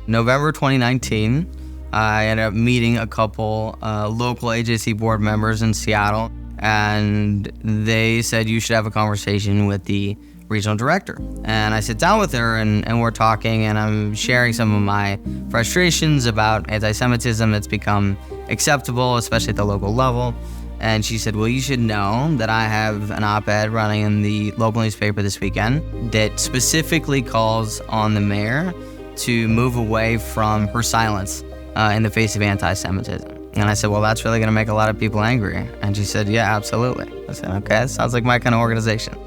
November 2019, I ended up meeting a couple local AJC board members in Seattle, and they said you should have a conversation with the regional director. And I sit down with her and we're talking, and I'm sharing some of my frustrations about anti-Semitism that's become acceptable, especially at the local level. And she said, well, you should know that I have an op-ed running in the local newspaper this weekend that specifically calls on the mayor to move away from her silence in the face of anti-Semitism. And I said, well, that's really going to make a lot of people angry. And she said, yeah, absolutely. I said, okay, that sounds like my kind of organization.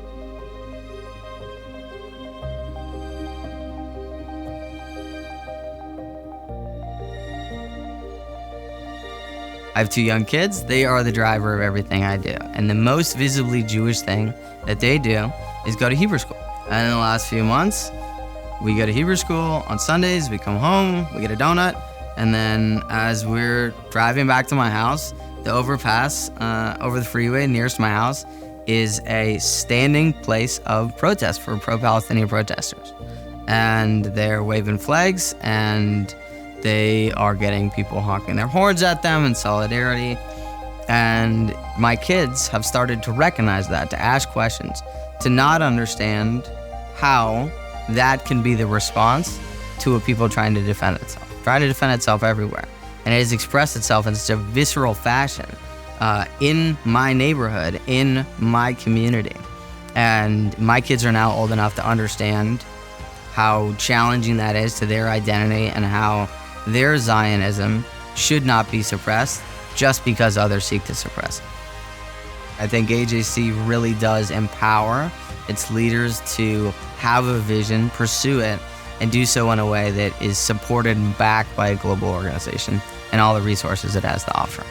I have 2 young kids. They are the driver of everything I do. And the most visibly Jewish thing that they do is go to Hebrew school. And in the last few months, we go to Hebrew school on Sundays, we come home, we get a donut, and then as we're driving back to my house, the overpass over the freeway nearest to my house is a standing place of protest for pro-Palestinian protesters. And they're waving flags, and they are getting people honking their horns at them in solidarity. And my kids have started to recognize that, to ask questions, to not understand how that can be the response to a people trying to defend itself everywhere. And it has expressed itself in such a visceral fashion in my neighborhood, in my community. And my kids are now old enough to understand how challenging that is to their identity and how their Zionism should not be suppressed just because others seek to suppress it. I think AJC really does empower its leaders to have a vision, pursue it, and do so in a way that is supported and backed by a global organization and all the resources it has to offer.